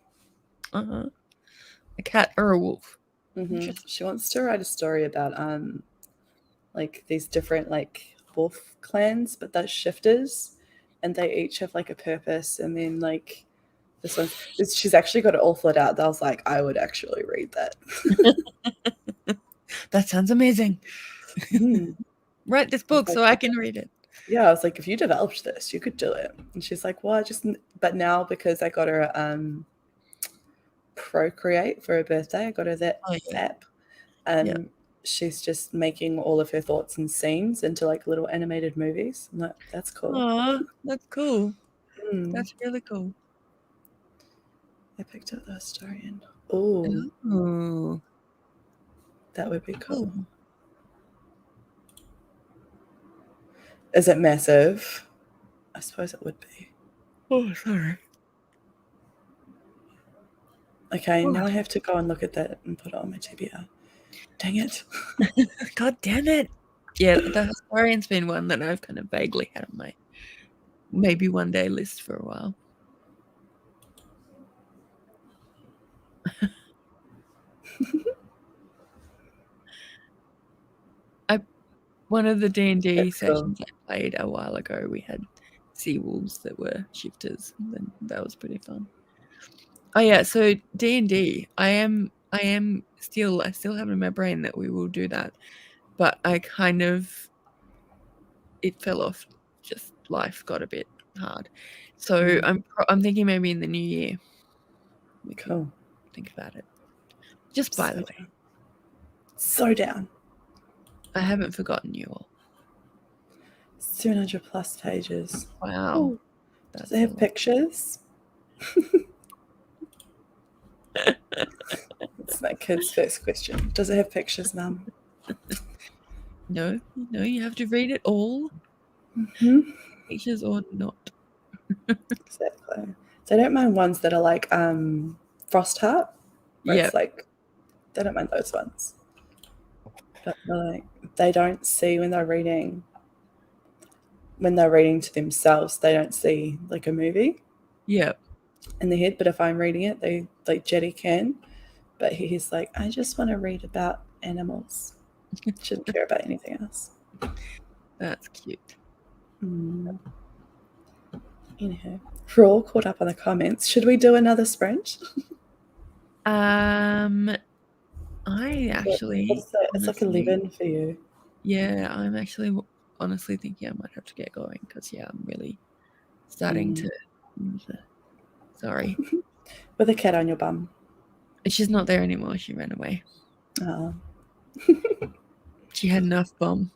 A cat or a wolf. Mm-hmm. She wants to write a story about like these different like wolf clans, but they're shifters, and they each have like a purpose. And then like this one, she's actually got it all thought out. I was like, I would actually read that. That sounds amazing. Write this book so I can read it. Yeah, I was like, if you developed this, you could do it. And she's like, well, but now because I got her Procreate for her birthday, I got her that app. She's just making all of her thoughts and scenes into like little animated movies. I'm like, that's cool. Aw, that's cool. That's really cool. I picked up the historian. Ooh. That would be cool. Is it massive? I suppose it would be. Oh, sorry. Okay, now I have to go and look at that and put it on my TBR. Dang it. God damn it. Yeah, the historian's been one that I've kind of vaguely had on my maybe one day list for a while. One of the D&D sessions I played a while ago, we had sea wolves that were shifters, and that was pretty fun. Oh yeah, so D&D, I still have in my brain that we will do that, but I kind of, it fell off. Just life got a bit hard, so I'm thinking maybe in the new year we can think about it. Just by the way, so down. I haven't forgotten you all. 700 plus pages. Wow. Does it have pictures? It's my kid's first question. Does it have pictures, Mum? No, you have to read it all. Pictures or not. Exactly. So I don't mind ones that are like Frost Heart. Yeah. It's like, they don't mind those ones. But like, they don't see when they're reading to themselves, they don't see like a movie. Yeah. In their head. But if I'm reading it, they like Jetty can. But he's like, I just want to read about animals. Shouldn't care about anything else. That's cute. Anyhow, we're all caught up on the comments. Should we do another sprint? I actually... It's like 11 for you. Yeah, I'm actually honestly thinking I might have to get going because, yeah, I'm really starting to... Sorry. With a cat on your bum. She's not there anymore. She ran away. Oh. She had enough bum.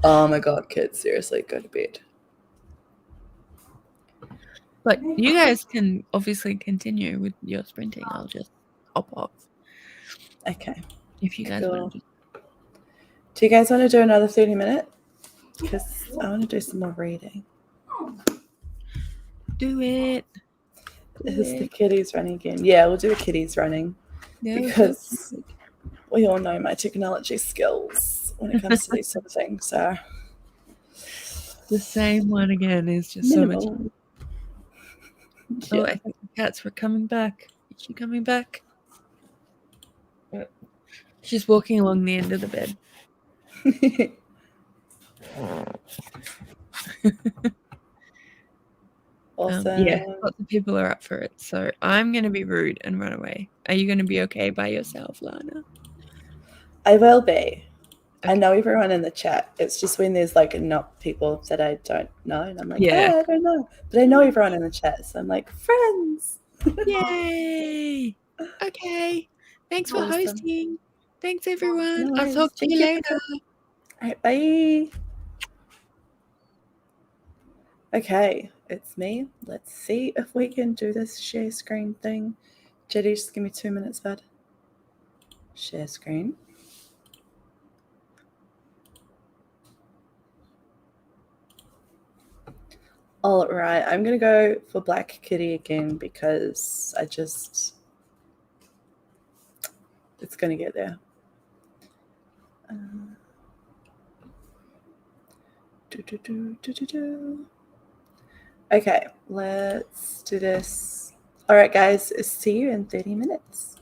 Oh my god, kids, seriously, go to bed. But you guys can obviously continue with your sprinting. I'll just hop off. Okay. If you guys want to. Do you guys want to do another 30 minutes? Because I want to do some more reading. Do it. Is the kitties running again? Yeah, we'll do the kitties running. Yeah, because we all know my technology skills when it comes to these sort of things. So the same one again is just minimal. So much. Oh, I think the cats were coming back. Is she coming back? She's walking along the end of the bed. Awesome. Yeah, lots of people are up for it. So I'm going to be rude and run away. Are you going to be okay by yourself, Lana? I will be. Okay. I know everyone in the chat. It's just when there's like not people that I don't know, and I'm like, Yeah. I don't know, but I know everyone in the chat, so I'm like, friends. Yay! Okay. Thanks for hosting. Thanks, everyone. No I'll talk to you later. All right, bye. Okay, it's me. Let's see if we can do this share screen thing. Jetty, just give me 2 minutes, bud. Share screen. All right, I'm going to go for Black Kitty again because it's going to get there. Okay, let's do this. All right, guys, see you in 30 minutes.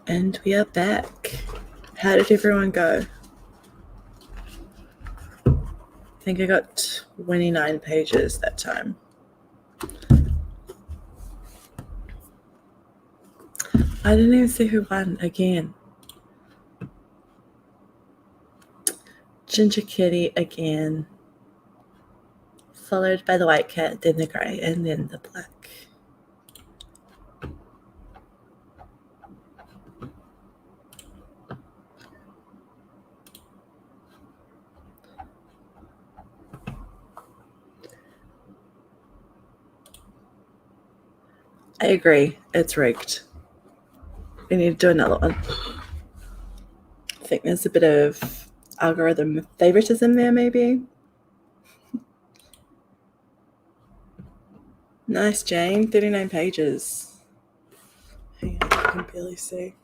And we are back. How did everyone go? I think I got 29 pages that time. I didn't even see who won again. Ginger Kitty again. Followed by the white cat, then the grey, and then the black. I agree. It's rigged. We need to do another one. I think there's a bit of algorithm favoritism there, maybe. Nice, Jane. 39 pages. Hang on, I can barely see.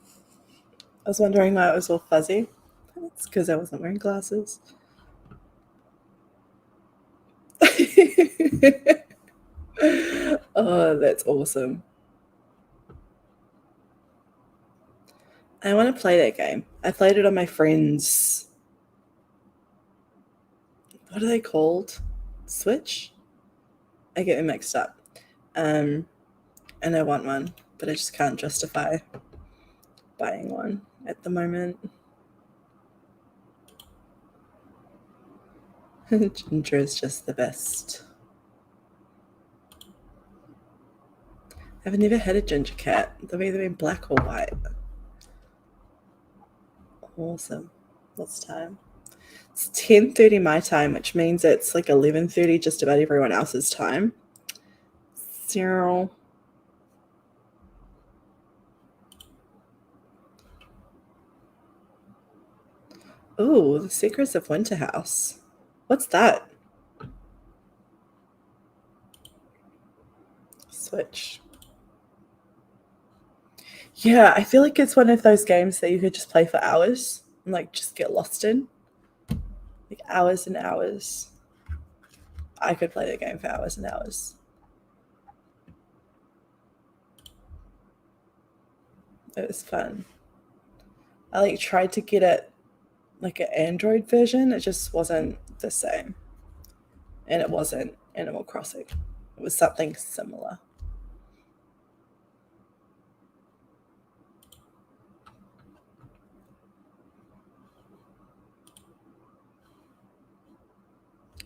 I was wondering why it was all fuzzy. It's because I wasn't wearing glasses. Oh, that's awesome. I want to play that game. I played it on my friend's... What are they called? Switch? I get them mixed up. And I want one, but I just can't justify buying one at the moment. Ginger is just the best. I've never had a ginger cat. They've either been black or white. Awesome. What's time? It's 10:30 my time, which means it's like 11:30 just about everyone else's time. Zero. Ooh, The Secrets of Winter House. What's that? Switch. Yeah, I feel like it's one of those games that you could just play for hours and like just get lost in. Like hours and hours. I could play the game for hours and hours. It was fun. I like tried to get it like an Android version. It just wasn't the same. And it wasn't Animal Crossing. It was something similar.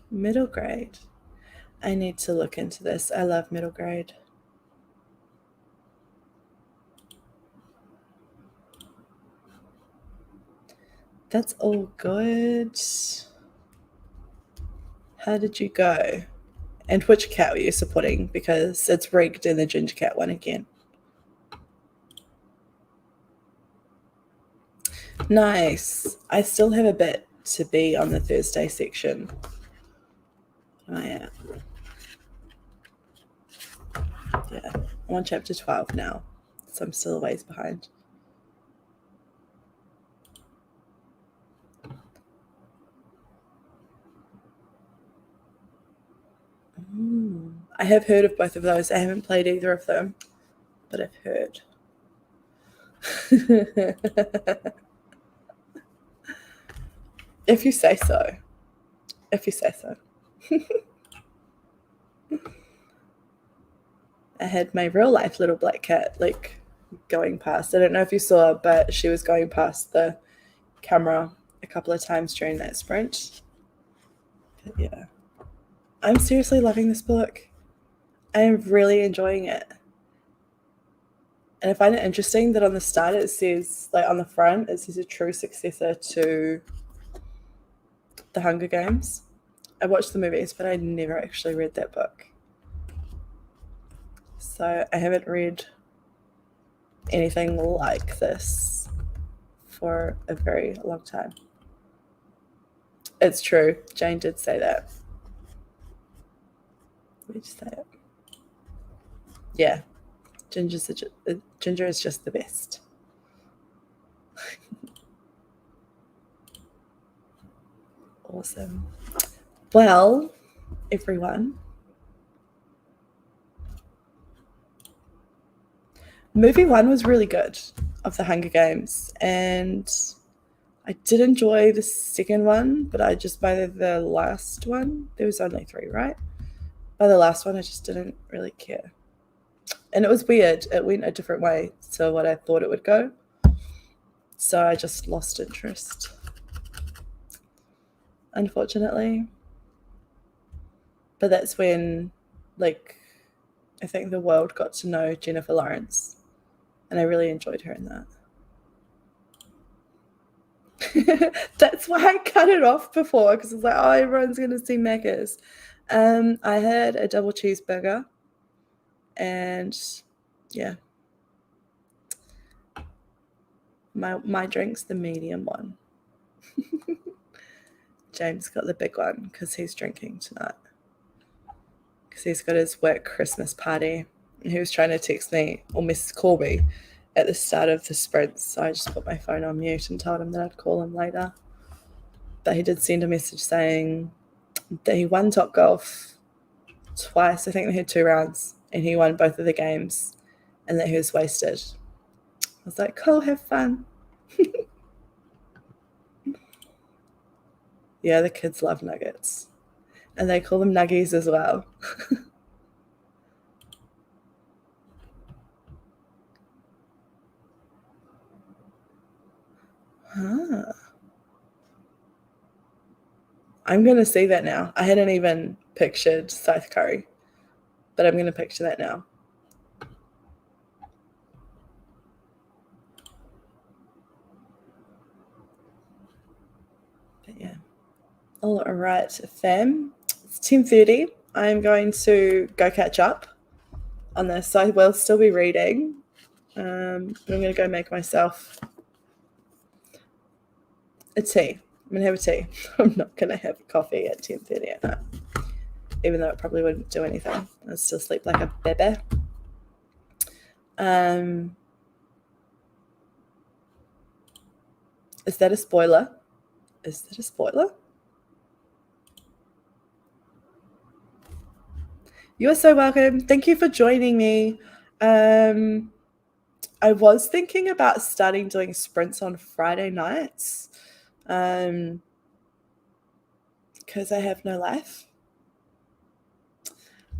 Middle grade. I need to look into this. I love middle grade. That's all good. How did you go? And which cat were you supporting? Because it's rigged in the ginger cat one again. Nice. I still have a bit to be on the Thursday section. Where am I at? Yeah, I'm on chapter 12 now, so I'm still a ways behind. I have heard of both of those. I haven't played either of them, but I've heard. If you say so. If you say so. I had my real life little black cat like going past. I don't know if you saw, but she was going past the camera a couple of times during that sprint. But yeah. I'm seriously loving this book. I am really enjoying it. And I find it interesting that on the start it says, like on the front, it says a true successor to The Hunger Games. I watched the movies, but I never actually read that book. So I haven't read anything like this for a very long time. It's true. Jane did say that. Let me just say it. Yeah. Ginger is just the best. Awesome. Well, everyone. Movie 1 was really good. of the Hunger Games, and I did enjoy the second one, but by the last one, there was only 3, right? By the last one, I just didn't really care. And it was weird. It went a different way to what I thought it would go. So I just lost interest, unfortunately. But that's when, like, I think the world got to know Jennifer Lawrence, and I really enjoyed her in that. That's why I cut it off before, because it's like, oh, everyone's going to see Macca's. I had a double cheeseburger, and yeah, my drink's the medium one. James got the big one because he's drinking tonight, because he's got his work Christmas party, and he was trying to text me or call me at the start of the sprint, so I just put my phone on mute and told him that I'd call him later. But he did send a message saying that he won Top Golf twice. I think they had 2 rounds, and he won both of the games, and that he was wasted. I was like, cool, have fun. Yeah, the kids love nuggets, and they call them nuggies as well. Huh. I'm going to see that now. I hadn't even pictured Scythe curry, but I'm going to picture that now. But yeah. All right, fam. It's 10:30. I'm going to go catch up on this. I will still be reading. I'm going to go make myself a tea. I'm going to have a tea. I'm not going to have coffee at 10:30 at night, even though it probably wouldn't do anything. I'd still sleep like a baby. Is that a spoiler? Is that a spoiler? You are so welcome. Thank you for joining me. I was thinking about starting doing sprints on Friday nights, because I have no life.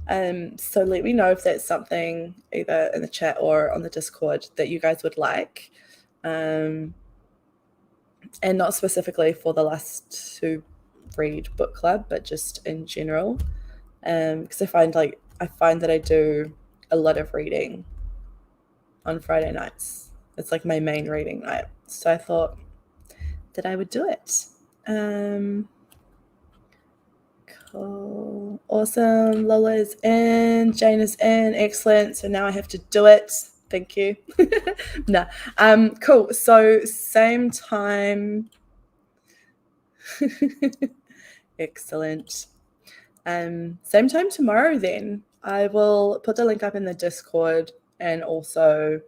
So let me know if that's something either in the chat or on the Discord that you guys would like. And not specifically for the Last To Read Book Club, but just in general. Because I find that I do a lot of reading on Friday nights. It's like my main reading night. So I thought that I would do it. Cool. Awesome. Lola is in. Jane is in. Excellent. So now I have to do it. Thank you. No. Cool. So same time. Excellent. Same time tomorrow then. I will put the link up in the Discord, and also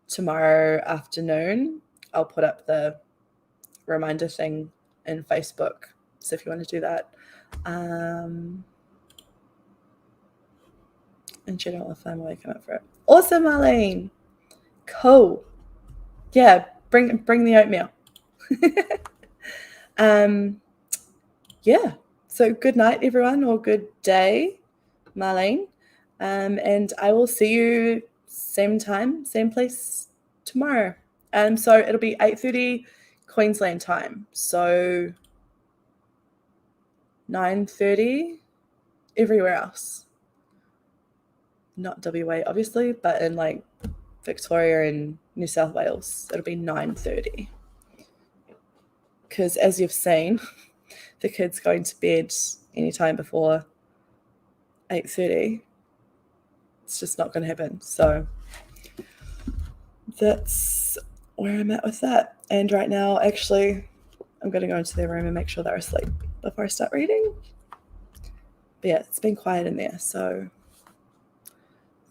tomorrow afternoon I'll put up the reminder thing in Facebook. So if you want to do that. In general, if I'm waking up for it. Awesome, Marlene. Cool. Yeah, bring the oatmeal. Yeah. So good night, everyone, or good day, Marlene. And I will see you same time, same place tomorrow. So it'll be 8:30 Queensland time. So 9:30 everywhere else. Not WA, obviously, but in like Victoria and New South Wales, it'll be 9:30. Because as you've seen, the kid's going to bed anytime before 8:30. It's just not going to happen. So that's where I'm at with that. And right now, actually, I'm going to go into their room and make sure they're asleep before I start reading. But yeah, it's been quiet in there, so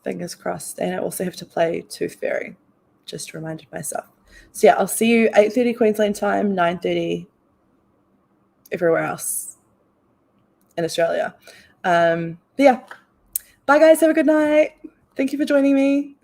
fingers crossed. And I also have to play Tooth Fairy. Just reminded myself. So yeah, I'll see you 8:30 Queensland time, 9:30 everywhere else in Australia. But yeah, bye guys, have a good night. Thank you for joining me.